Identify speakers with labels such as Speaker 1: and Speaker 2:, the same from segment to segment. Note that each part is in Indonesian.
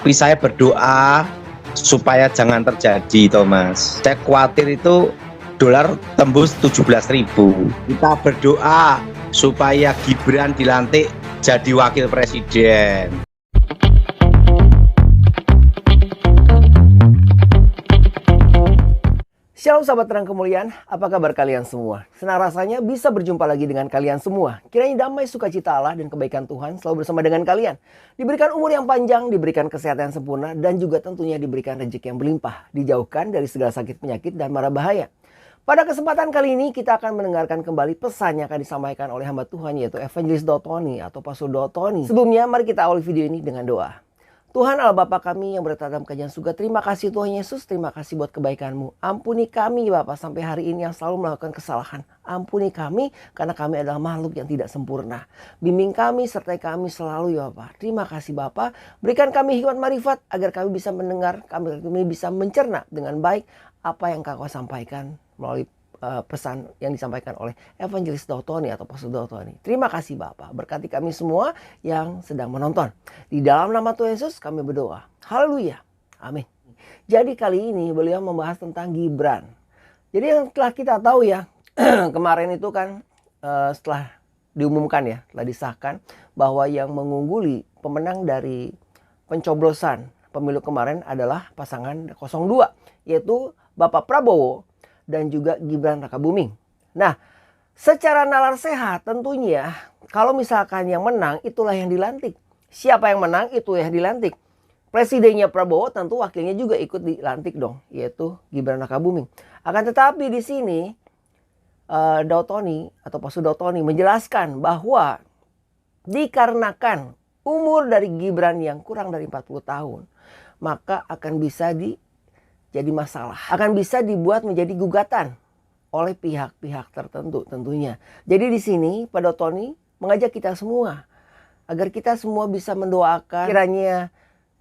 Speaker 1: Tapi saya berdoa supaya jangan terjadi, Thomas. Saya khawatir itu dolar tembus 17.000. Kita berdoa supaya Gibran dilantik jadi wakil presiden.
Speaker 2: Shalom sahabat terang kemuliaan, apa kabar kalian semua? Senang rasanya bisa berjumpa lagi dengan kalian semua. Kiranya damai sukacita Allah dan kebaikan Tuhan selalu bersama dengan kalian. Diberikan umur yang panjang, diberikan kesehatan yang sempurna, dan juga tentunya diberikan rezeki yang berlimpah. Dijauhkan dari segala sakit penyakit dan mara bahaya. Pada kesempatan kali ini kita akan mendengarkan kembali pesan yang akan disampaikan oleh hamba Tuhan, yaitu Evangelis Dotoni atau Pastor Dotoni. Sebelumnya mari kita awali video ini dengan doa. Tuhan Allah Bapa kami yang berada dalam kerajaan surga, terima kasih Tuhan Yesus, terima kasih buat kebaikan-Mu. Ampuni kami Bapa sampai hari ini yang selalu melakukan kesalahan. Ampuni kami karena kami adalah makhluk yang tidak sempurna. Bimbing kami, sertai kami selalu ya Bapa. Terima kasih Bapa, berikan kami hikmat marifat agar kami bisa mendengar, kami bisa mencerna dengan baik apa yang Kau sampaikan melalui pesan yang disampaikan oleh Evangelis Dotoni atau Pastor Dotoni. Terima kasih Bapak, berkati kami semua yang sedang menonton. Di dalam nama Tuhan Yesus kami berdoa. Haleluya. Amin. Jadi kali ini beliau membahas tentang Gibran. Jadi yang telah kita tahu ya, kemarin itu kan setelah diumumkan ya, telah disahkan bahwa yang mengungguli pemenang dari pencoblosan pemilu kemarin adalah pasangan 02, yaitu Bapak Prabowo dan juga Gibran Rakabuming. Nah, secara nalar sehat tentunya kalau misalkan yang menang itulah yang dilantik. Siapa yang menang itu yang dilantik. Presidennya Prabowo tentu wakilnya juga ikut dilantik dong, yaitu Gibran Rakabuming. Akan tetapi di sini Dotoni atau Pastor Dotoni menjelaskan bahwa dikarenakan umur dari Gibran yang kurang dari 40 tahun, maka akan bisa jadi masalah. Akan bisa dibuat menjadi gugatan oleh pihak-pihak tertentu tentunya. Jadi di sini Pak Dotoni mengajak kita semua agar kita semua bisa mendoakan kiranya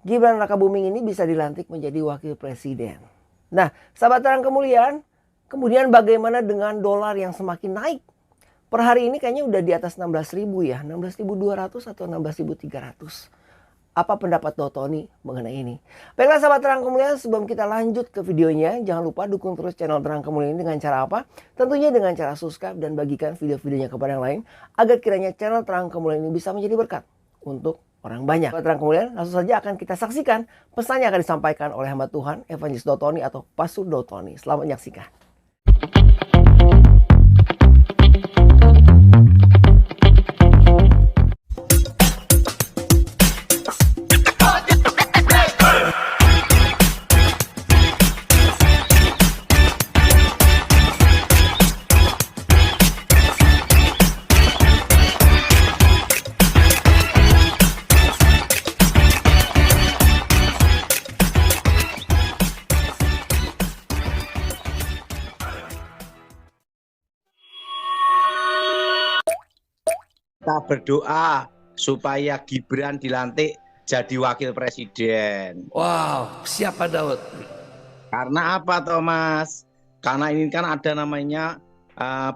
Speaker 2: Gibran Rakabuming ini bisa dilantik menjadi wakil presiden. Nah, sahabat terang kemuliaan, kemudian bagaimana dengan dolar yang semakin naik? Per hari ini kayaknya udah di atas 16.000 ya, 16.200 atau 16.300. Apa pendapat Dotoni mengenai ini? Baiklah sahabat terang kemuliaan, sebelum kita lanjut ke videonya, jangan lupa dukung terus channel terang kemuliaan ini dengan cara apa? Tentunya dengan cara subscribe dan bagikan video-videonya kepada yang lain, agar kiranya channel terang kemuliaan ini bisa menjadi berkat untuk orang banyak. Sahabat terang kemuliaan, langsung saja akan kita saksikan pesan yang akan disampaikan oleh hamba Tuhan Evangelis Dotoni atau Pastor Dotoni. Selamat menyaksikan.
Speaker 1: Kita berdoa supaya Gibran dilantik jadi wakil presiden.
Speaker 3: Wow, siapa Daud?
Speaker 1: Karena apa, Thomas? Karena ini kan ada namanya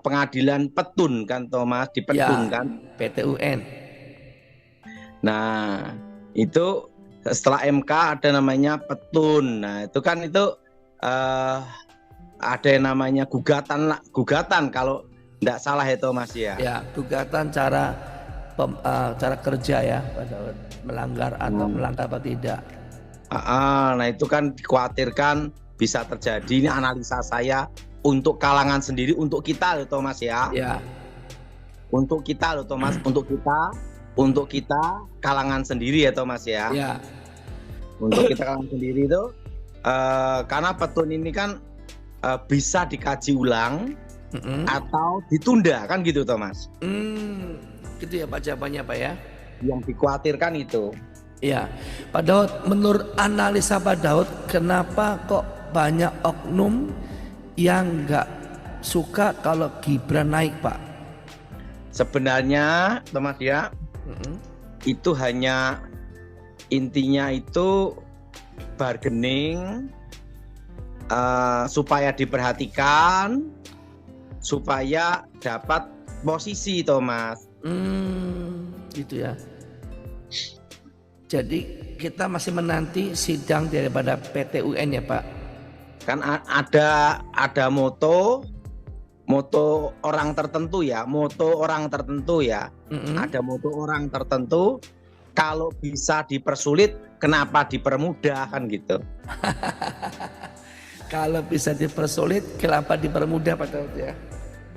Speaker 1: pengadilan petun kan, Thomas, di petun
Speaker 3: Ya,
Speaker 1: kan.
Speaker 3: PTUN.
Speaker 1: Nah, itu setelah MK ada namanya petun. Nah, itu kan itu ada yang namanya gugatan kalau tidak salah ya, Thomas ya.
Speaker 3: Ya, gugatan cara kerja ya, Pak Daud. Melanggar atau melanggar apa tidak.
Speaker 1: Nah, itu kan dikhawatirkan bisa terjadi. Ini analisa saya untuk kalangan sendiri, untuk kita loh, Thomas ya.
Speaker 3: Ya,
Speaker 1: Untuk kita loh, Thomas, untuk kita kalangan sendiri ya, Thomas ya.
Speaker 3: ya,
Speaker 1: Untuk kita kalangan sendiri itu karena petun ini kan bisa dikaji ulang atau ditunda kan gitu, Thomas.
Speaker 3: gitu ya Pak jawabannya Pak ya.
Speaker 1: Yang dikhawatirkan itu.
Speaker 3: Ya, Pak Daud, menurut analisa Pak Daud, kenapa kok banyak oknum yang nggak suka kalau Gibran naik, Pak?
Speaker 1: Sebenarnya, Thomas ya, itu hanya intinya itu bargaining supaya diperhatikan, supaya dapat posisi, Thomas.
Speaker 3: Gitu ya. Jadi kita masih menanti sidang daripada PT UN ya Pak.
Speaker 1: Kan ada moto orang tertentu ya, Ada moto orang tertentu, kalau bisa dipersulit kenapa dipermudah, kan gitu.
Speaker 3: Kalau bisa dipersulit kenapa dipermudah Pak Daud ya.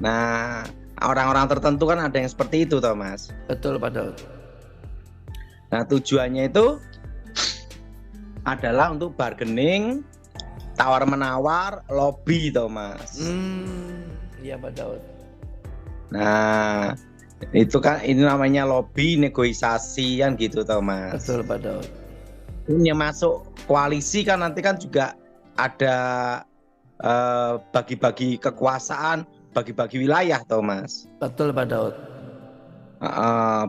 Speaker 1: Nah, orang-orang tertentu kan ada yang seperti itu toh Mas.
Speaker 3: Betul Pak Daud.
Speaker 1: Nah, tujuannya itu adalah untuk bargaining, tawar-menawar, lobby toh Mas.
Speaker 3: Iya Pak Daud.
Speaker 1: Nah, itu kan ini namanya lobby, negosiasi kan gitu toh Mas.
Speaker 3: Betul Pak Daud.
Speaker 1: Ini yang masuk koalisi kan nanti kan juga ada bagi-bagi kekuasaan, bagi-bagi wilayah toh Mas.
Speaker 3: Betul Pak Daud.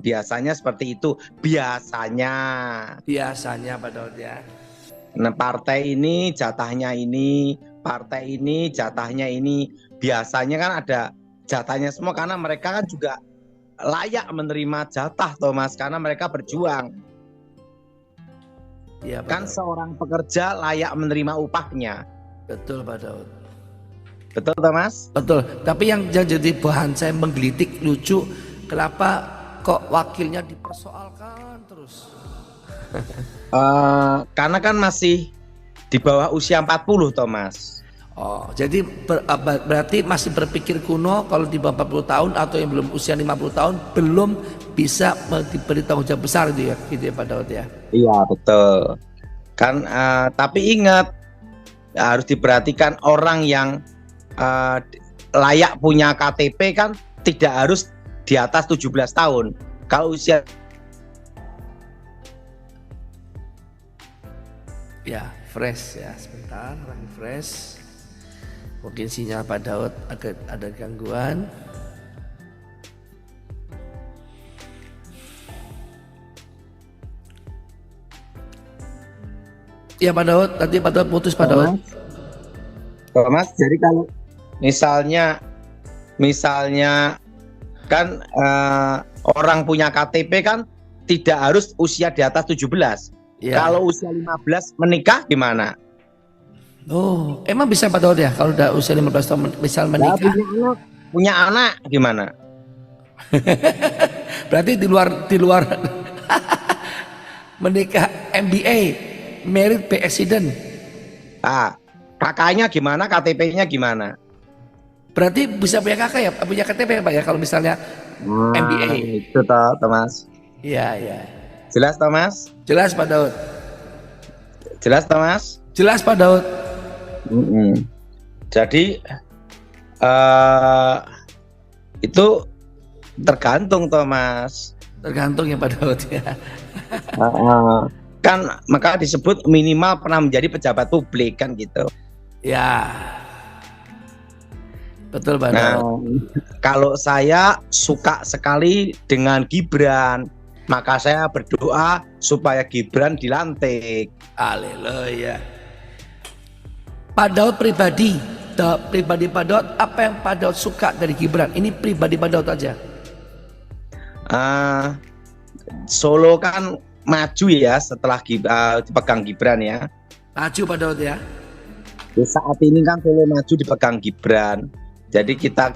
Speaker 1: Biasanya seperti itu, biasanya
Speaker 3: Pak Daud ya.
Speaker 1: Nah, partai ini jatahnya ini, partai ini jatahnya ini. Biasanya kan ada jatahnya semua karena mereka kan juga layak menerima jatah toh Mas, karena mereka berjuang.
Speaker 3: Iya Pak
Speaker 1: Kan
Speaker 3: Daud.
Speaker 1: seorang pekerja layak menerima upahnya.
Speaker 3: Betul Pak Daud.
Speaker 1: Betul toh Mas?
Speaker 3: Betul. Tapi yang jadi bahan saya menggelitik lucu, kenapa kok wakilnya dipersoalkan terus?
Speaker 1: Karena kan masih di bawah usia 40 toh Mas.
Speaker 3: Oh, jadi berarti masih berpikir kuno kalau di bawah 40 tahun atau yang belum usia 50 tahun belum bisa diberi tanggung jawab besar gitu ya Pak Daud ya.
Speaker 1: Iya betul. Kan tapi ingat harus diperhatikan orang yang layak punya KTP kan tidak harus di atas 17 tahun. Kalau usia
Speaker 3: Ya, fresh ya, sebentar, refresh. Mungkin sinyal Pak Daud agak ada gangguan. Ya Pak Daud, tadi Pak Daud putus Pak Daud.
Speaker 1: Mas, jadi kalau misalnya kan orang punya KTP kan tidak harus usia di atas 17.
Speaker 3: Ya.
Speaker 1: Kalau usia 15 menikah gimana?
Speaker 3: Oh, emang bisa Pak Daud ya kalau udah usia 15 tahun misal menikah?
Speaker 1: Punya anak gimana?
Speaker 3: Berarti di luar menikah MBA, married by accident.
Speaker 1: Kakaknya gimana? KTP-nya gimana?
Speaker 3: Berarti bisa punya kakak ya, punya KTP ya Pak ya kalau misalnya MBA.
Speaker 1: Itu toh, Thomas.
Speaker 3: Iya, iya.
Speaker 1: Jelas Thomas?
Speaker 3: Jelas Pak Daud.
Speaker 1: Jelas Thomas?
Speaker 3: Jelas Pak Daud.
Speaker 1: Jadi itu tergantung Thomas.
Speaker 3: Tergantung ya Pak Daud ya.
Speaker 1: Kan maka disebut minimal pernah menjadi pejabat publik kan gitu.
Speaker 3: Ya. Betul Pak Daud.
Speaker 1: Kalau saya suka sekali dengan Gibran, maka saya berdoa supaya Gibran dilantik.
Speaker 3: Haleluya. Pak Daud pribadi Pak Daud, apa yang Pak Daud suka dari Gibran? Ini pribadi Pak Daud aja.
Speaker 1: Solo kan maju ya setelah dipegang Gibran ya.
Speaker 3: Maju Pak Daud ya.
Speaker 1: Di saat ini kan Solo maju dipegang Gibran. Jadi kita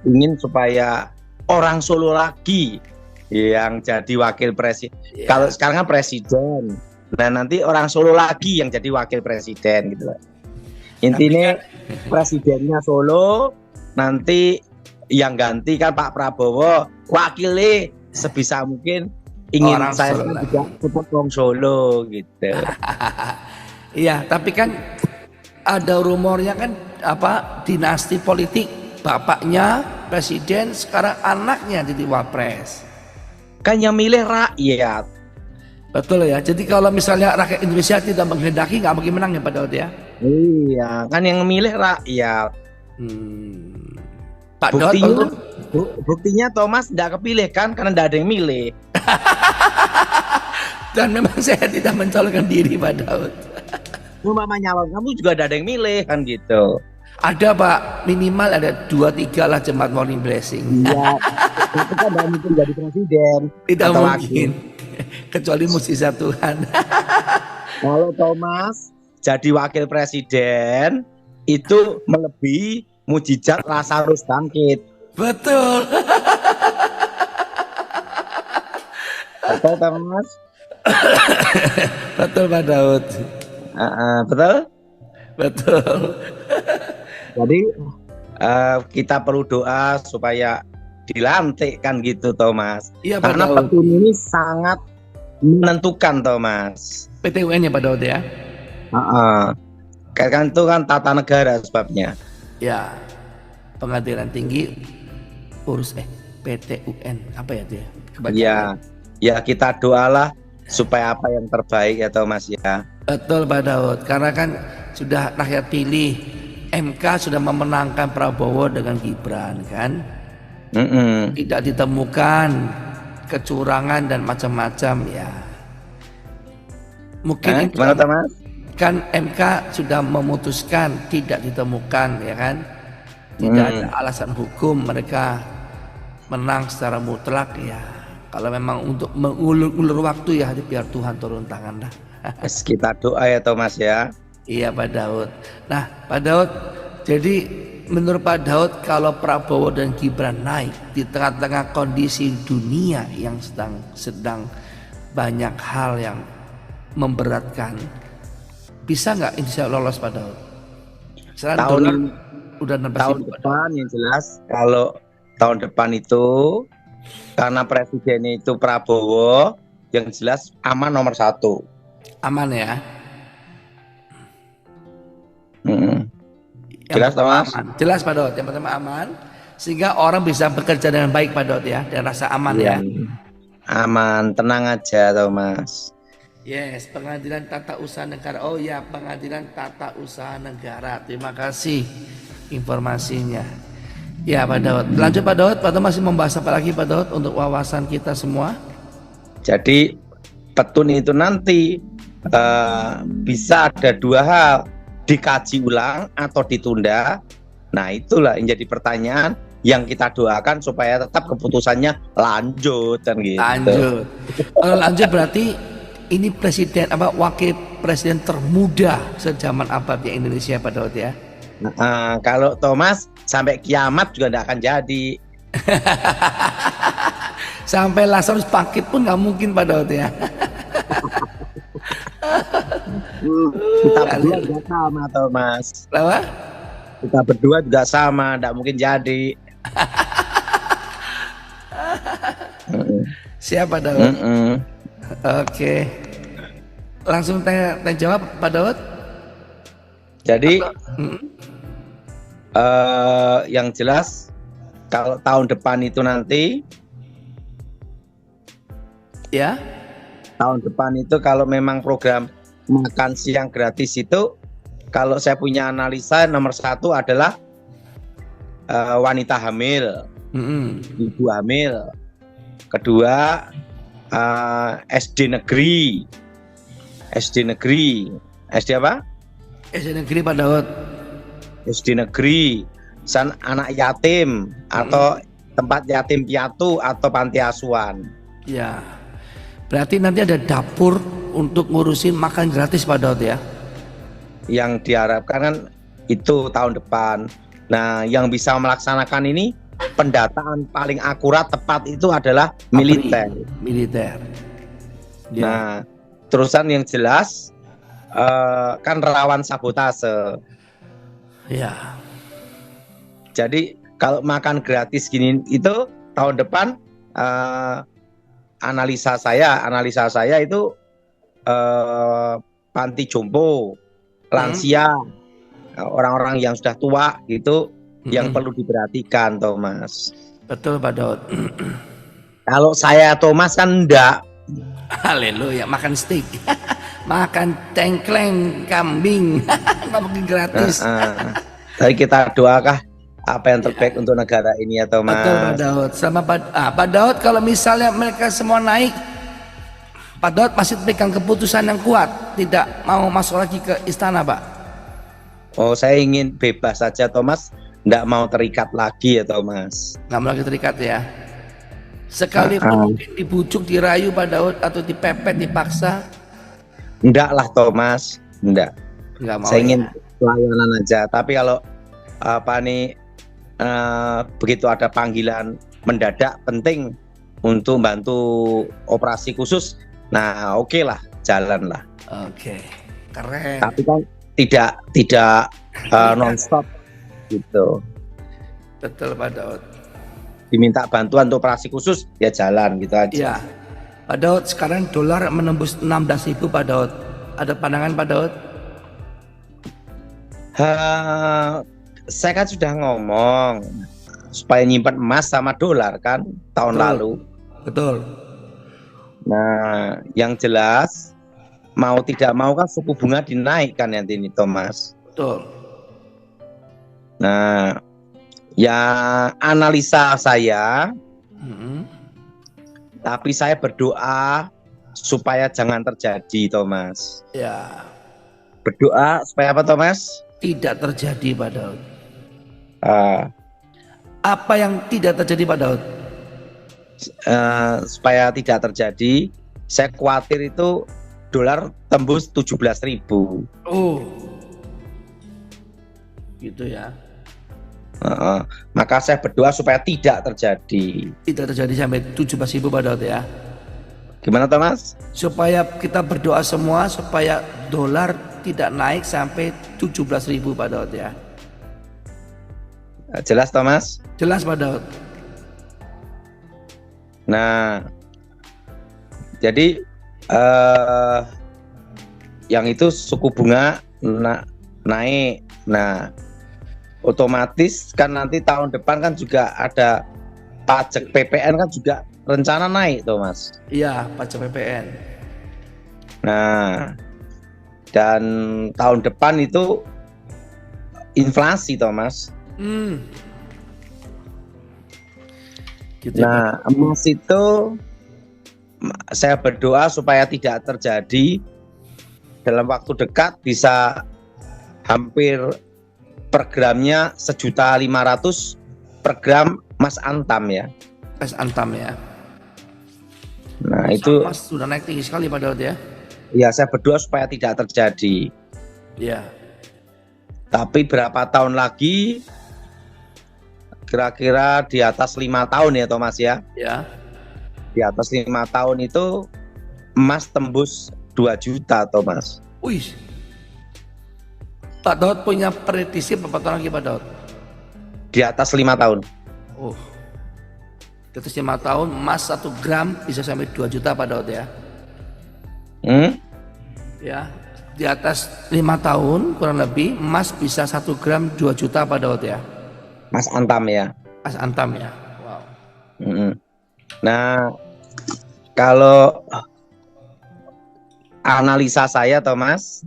Speaker 1: ingin supaya orang Solo lagi yang jadi wakil presiden.
Speaker 3: Yeah.
Speaker 1: Kalau sekarang kan presiden. Nah nanti orang Solo lagi yang jadi wakil presiden gitu loh. Intinya presidennya Solo, nanti yang ganti kan Pak Prabowo, wakilnya sebisa mungkin ingin
Speaker 3: orang
Speaker 1: saya
Speaker 3: Solo
Speaker 1: juga tetap orang Solo gitu.
Speaker 3: Iya, tapi kan ada rumornya kan dinasti politik, bapaknya presiden, sekarang anaknya jadi wapres.
Speaker 1: Kan yang milih rakyat.
Speaker 3: Betul ya. Jadi kalau misalnya rakyat Indonesia tidak menghendaki, nggak mungkin menang ya Pak Daud ya.
Speaker 1: Iya, kan yang milih rakyat.
Speaker 3: Pak Daud
Speaker 1: buktinya Thomas tidak kepilih kan karena tidak ada yang milih.
Speaker 3: Dan memang saya tidak mencalonkan diri Pak Daud.
Speaker 1: Mama nyalon kamu juga ada yang milih kan gitu.
Speaker 3: Ada Pak, minimal ada 2-3 lah jemaat Morning Blessing.
Speaker 1: Iya, itu kan tidak mungkin jadi presiden.
Speaker 3: Tidak mungkin. kecuali mukjizat Tuhan.
Speaker 1: Kalau Thomas jadi wakil presiden itu melebihi mujizat Lazarus bangkit.
Speaker 3: Betul.
Speaker 1: Betul Thomas?
Speaker 3: Betul Pak Daud.
Speaker 1: Betul?
Speaker 3: Betul.
Speaker 1: Jadi kita perlu doa supaya dilantik kan gitu Thomas.
Speaker 3: Iya Pak
Speaker 1: Karena
Speaker 3: Daud.
Speaker 1: petun ini sangat menentukan Thomas.
Speaker 3: PTUN ya Pak Daud ya.
Speaker 1: Kan itu kan tata negara sebabnya.
Speaker 3: Ya, pengadilan tinggi urus PTUN apa ya itu ya? Kebacaannya.
Speaker 1: Ya kita doalah supaya apa yang terbaik ya Thomas ya.
Speaker 3: Betul Pak Daud, karena kan sudah rakyat pilih, MK sudah memenangkan Prabowo dengan Gibran kan. Tidak ditemukan kecurangan dan macam-macam ya. Mungkin
Speaker 1: Gimana Thomas?
Speaker 3: Kan MK sudah memutuskan tidak ditemukan ya kan. Tidak ada alasan hukum mereka menang secara mutlak ya. Kalau memang untuk mengulur waktu ya biar Tuhan turun tangan dah.
Speaker 1: Kita doa ya Thomas ya.
Speaker 3: Iya Pak Daud. Nah Pak Daud, jadi menurut Pak Daud kalau Prabowo dan Gibran naik di tengah-tengah kondisi dunia yang sedang banyak hal yang memberatkan, bisa nggak Indonesia lolos Pak Daud?
Speaker 1: Tahun
Speaker 3: udah
Speaker 1: tahun depan yang jelas, kalau tahun depan itu karena presiden itu Prabowo, yang jelas aman nomor 1.
Speaker 3: Aman ya.
Speaker 1: Jelas Thomas?
Speaker 3: Jelas Pak Daud, yang pertama aman sehingga orang bisa bekerja dengan baik Pak Daud ya, dan rasa aman ya.
Speaker 1: Aman, tenang aja Thomas.
Speaker 3: Yes, Pengadilan Tata Usaha Negara. Oh ya, Pengadilan Tata Usaha Negara. Terima kasih informasinya. Ya Pak Daud. Lanjut Pak Daud. Pak Daud masih membahas apa lagi Pak Daud untuk wawasan kita semua?
Speaker 1: Jadi petun itu nanti bisa ada 2 hal, dikaji ulang atau ditunda. Nah itulah yang jadi pertanyaan yang kita doakan supaya tetap keputusannya lanjut kan gitu.
Speaker 3: Lanjut. Kalau lanjut berarti ini presiden wakil presiden termuda sejaman abad ya Indonesia Pak Daud ya.
Speaker 1: Kalau Thomas sampai kiamat juga tidak akan jadi.
Speaker 3: Sampai Lazarus bangkit pun nggak mungkin Pak Daud ya.
Speaker 1: Kita berdua juga sama Thomas.
Speaker 3: Apa?
Speaker 1: Kita berdua juga sama, tidak mungkin jadi.
Speaker 3: Siapa Daud? Oke. Langsung tanya jawab Pak Daud.
Speaker 1: Jadi yang jelas kalau tahun depan itu nanti
Speaker 3: ya,
Speaker 1: tahun depan itu kalau memang program makan siang gratis itu, kalau saya punya analisa nomor 1 adalah wanita hamil, ibu hamil. Kedua SD negeri. SD apa?
Speaker 3: SD negeri Pak Daud.
Speaker 1: SD negeri, anak yatim atau tempat yatim piatu atau panti asuhan.
Speaker 3: Ya. Berarti nanti ada dapur untuk ngurusin makan gratis Pak Daud ya.
Speaker 1: Yang diharapkan kan itu tahun depan. Nah, yang bisa melaksanakan ini pendataan paling akurat tepat itu adalah militer.
Speaker 3: Ya.
Speaker 1: Nah, terusan yang jelas kan rawan sabotase.
Speaker 3: Ya.
Speaker 1: Jadi kalau makan gratis gini itu tahun depan analisa saya itu panti jompo, lansia, orang-orang yang sudah tua gitu yang perlu diperhatikan Thomas.
Speaker 3: Betul Pak Daud.
Speaker 1: Kalau saya Thomas kan enggak.
Speaker 3: Haleluya, makan steak. Makan tengkleng kambing. Nggak mungkin gratis.
Speaker 1: Tapi kita doakah apa yang terbaik untuk negara ini ya Thomas.
Speaker 3: Betul Pak Daud. Sama Pak Daud, kalau misalnya mereka semua naik, Pak Daud masih pegang keputusan yang kuat, tidak mau masuk lagi ke istana Pak.
Speaker 1: Oh, saya ingin bebas saja Thomas, enggak mau terikat lagi ya Thomas.
Speaker 3: Nggak mau lagi terikat ya. Sekalipun mungkin dibujuk, dirayu Pak Daud atau dipepet, dipaksa,
Speaker 1: Enggak lah Thomas, enggak.
Speaker 3: nggak mau
Speaker 1: Saya ingin
Speaker 3: ya.
Speaker 1: pelayanan aja. Tapi kalau apa nih begitu ada panggilan mendadak penting untuk bantu operasi khusus, nah oke lah, jalan lah.
Speaker 3: Oke, keren.
Speaker 1: Tapi kan tidak nonstop gitu.
Speaker 3: Betul Pak Daud.
Speaker 1: Diminta bantuan untuk operasi khusus ya jalan gitu aja.
Speaker 3: Iya. Pak Daud, sekarang dolar menembus 16.000 Pak Daud. Ada pandangan Pak Daud?
Speaker 1: Saya kan sudah ngomong supaya nyimpan emas sama dolar kan tahun
Speaker 3: Betul.
Speaker 1: lalu.
Speaker 3: Betul.
Speaker 1: Nah, yang jelas mau tidak mau kan suku bunga dinaikkan nanti ini Thomas.
Speaker 3: Betul.
Speaker 1: Nah, ya analisa saya, tapi saya berdoa supaya jangan terjadi Thomas.
Speaker 3: Ya,
Speaker 1: Berdoa supaya apa Thomas?
Speaker 3: tidak terjadi Pak Daud.
Speaker 1: Ah,
Speaker 3: Apa yang tidak terjadi Pak Daud?
Speaker 1: supaya tidak terjadi, saya khawatir itu dolar tembus 17.000.
Speaker 3: Oh, gitu ya.
Speaker 1: Maka saya berdoa supaya tidak terjadi.
Speaker 3: Tidak terjadi sampai 17.000 Pak Daud ya.
Speaker 1: Gimana Thomas?
Speaker 3: Supaya kita berdoa semua supaya dolar tidak naik sampai 17.000 Pak Daud ya.
Speaker 1: Jelas Thomas?
Speaker 3: Jelas Pak Daud.
Speaker 1: Nah, jadi yang itu suku bunga naik. Nah, otomatis kan nanti tahun depan kan juga ada pajak PPN kan juga rencana naik, Thomas.
Speaker 3: Iya, pajak PPN.
Speaker 1: Nah, dan tahun depan itu inflasi, Thomas.
Speaker 3: Gitu ya,
Speaker 1: Nah, emas itu saya berdoa supaya tidak terjadi dalam waktu dekat, bisa hampir per gramnya 1.500.000 per gram emas antam ya.
Speaker 3: Tes antam ya.
Speaker 1: Nah itu
Speaker 3: Mas sudah naik tinggi sekali Pak Daud ya.
Speaker 1: ya saya berdoa supaya tidak terjadi.
Speaker 3: Iya.
Speaker 1: Tapi berapa tahun lagi, kira-kira di atas 5 tahun ya Thomas ya.
Speaker 3: Ya.
Speaker 1: Di atas 5 tahun itu emas tembus 2 juta Thomas.
Speaker 3: Wih. Pak Daud punya prediksi berapa tahun lagi Pak Daud?
Speaker 1: Di atas 5 tahun.
Speaker 3: Oh. Di atas 5 tahun emas 1 gram bisa sampai 2 juta Pak Daud ya. Ya. Di atas 5 tahun kurang lebih emas bisa 1 gram 2 juta Pak Daud ya.
Speaker 1: Mas antam ya.
Speaker 3: Emas antam ya. Wow.
Speaker 1: Nah, kalau analisa saya Thomas,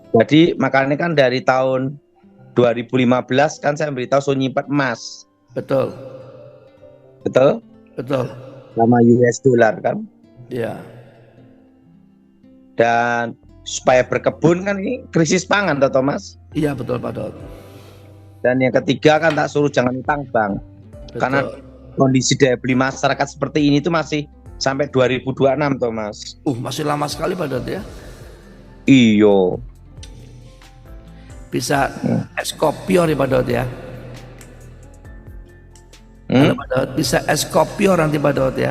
Speaker 1: jadi makanya kan dari tahun 2015 kan saya beritahu suruh nyimpan emas.
Speaker 3: Betul.
Speaker 1: Betul?
Speaker 3: Betul.
Speaker 1: Sama US dollar kan.
Speaker 3: Ya.
Speaker 1: Dan supaya berkebun kan ini krisis pangan toh Thomas.
Speaker 3: Iya betul Pak Daud.
Speaker 1: Dan yang ketiga kan tak suruh jangan utang bank.
Speaker 3: Betul.
Speaker 1: Karena kondisi daya beli masyarakat seperti ini tuh masih sampai 2026 Thomas.
Speaker 3: Masih lama sekali Pak Daud ya.
Speaker 1: Iyo.
Speaker 3: Bisa es kopior ya Pak Daud ya. Halo Pak Daud, bisa es kopior nanti Pak Daud ya.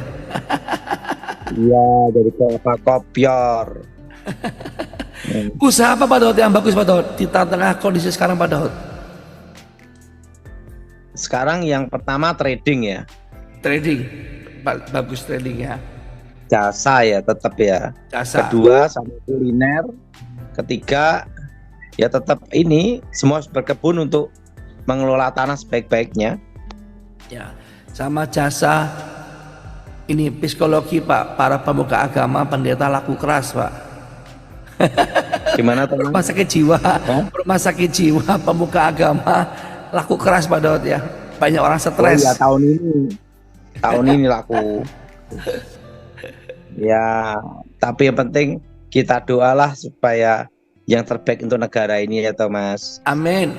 Speaker 1: Iya, dari kopior.
Speaker 3: Usaha apa Pak Daud yang bagus Pak Daud di tengah kondisi sekarang Pak Daud?
Speaker 1: Sekarang yang pertama trading ya.
Speaker 3: Trading, bagus trading ya.
Speaker 1: Jasa ya tetap ya.
Speaker 3: Jasa.
Speaker 1: Kedua sama kuliner. Ketiga ya tetap ini semua berkebun untuk mengelola tanah sebaik-baiknya.
Speaker 3: Ya, sama jasa ini psikologi Pak, para pemuka agama pendeta laku keras Pak.
Speaker 1: Gimana teman?
Speaker 3: Rumah sakit jiwa, rumah sakit jiwa pemuka agama laku keras Pak Daud ya. Banyak orang stres.
Speaker 1: Oh iya tahun ini laku. Ya, tapi yang penting kita doalah supaya yang terbaik untuk negara ini ya Thomas.
Speaker 3: Amin.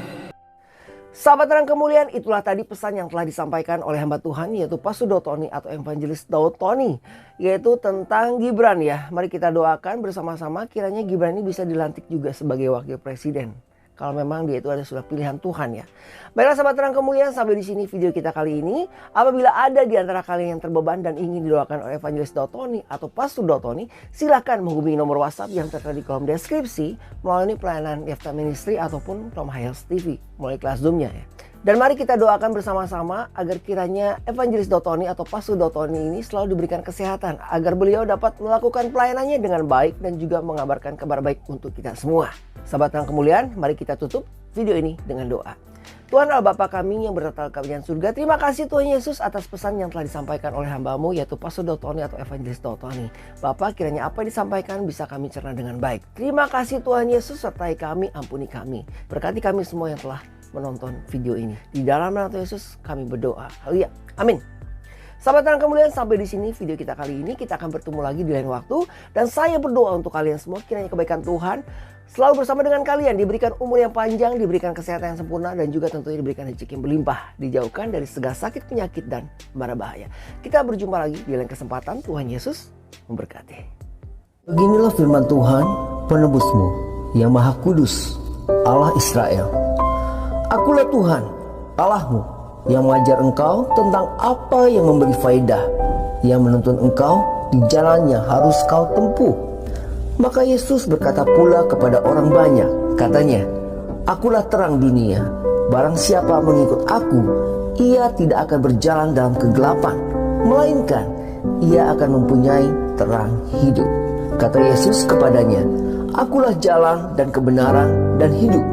Speaker 2: Sahabat terang kemuliaan, itulah tadi pesan yang telah disampaikan oleh hamba Tuhan, yaitu Pastor Daud Tony atau Evangelis Daud Tony, yaitu tentang Gibran ya. Mari kita doakan bersama-sama kiranya Gibran ini bisa dilantik juga sebagai wakil presiden. Kalau memang dia itu sudah pilihan Tuhan ya. Baiklah sahabat terang kemuliaan, sampai di sini video kita kali ini. Apabila ada di antara kalian yang terbeban dan ingin didoakan oleh Evangelis Daud Tony atau Pastor Daud Tony, silakan menghubungi nomor WhatsApp yang tertera di kolom deskripsi melalui pelayanan Yefta Ministry ataupun Tom Hiles TV melalui kelas Zoom-nya ya. Dan mari kita doakan bersama-sama agar kiranya Evangelis Daud Tony atau Pastor Daud Tony ini selalu diberikan kesehatan, agar beliau dapat melakukan pelayanannya dengan baik dan juga mengabarkan kabar baik untuk kita semua. Sahabat terang kemuliaan, mari kita tutup video ini dengan doa. Tuhan Allah Bapa kami yang bertata di kerajaan surga, terima kasih Tuhan Yesus atas pesan yang telah disampaikan oleh hamba-Mu, yaitu Pastor Daud Tony atau Evangelis Daud Tony. Bapa, kiranya apa yang disampaikan bisa kami cerna dengan baik. Terima kasih Tuhan Yesus, sertai kami, ampuni kami. Berkati kami semua yang telah menonton video ini. Di dalam nama Tuhan Yesus kami berdoa. Haleluya. Amin. Sahabat terang kemuliaan, sampai di sini video kita kali ini. Kita akan bertemu lagi di lain waktu. Dan saya berdoa untuk kalian semua, kiranya kebaikan Tuhan selalu bersama dengan kalian. Diberikan umur yang panjang, diberikan kesehatan yang sempurna, dan juga tentunya diberikan rezeki yang berlimpah. Dijauhkan dari segala sakit, penyakit, dan mara bahaya. Kita berjumpa lagi di lain kesempatan. Tuhan Yesus memberkati. Beginilah firman Tuhan, penebusmu, yang maha kudus, Allah Israel. Akulah Tuhan, Allahmu, yang mengajar engkau tentang apa yang memberi faedah, yang menuntun engkau di jalan yang harus kau tempuh. Maka Yesus berkata pula kepada orang banyak, katanya, Akulah terang dunia, barang siapa mengikut aku, ia tidak akan berjalan dalam kegelapan, melainkan ia akan mempunyai terang hidup. Kata Yesus kepadanya, Akulah jalan dan kebenaran dan hidup.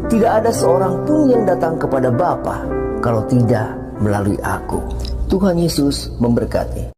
Speaker 2: Tidak ada seorang pun yang datang kepada Bapa kalau tidak melalui aku. Tuhan Yesus memberkati.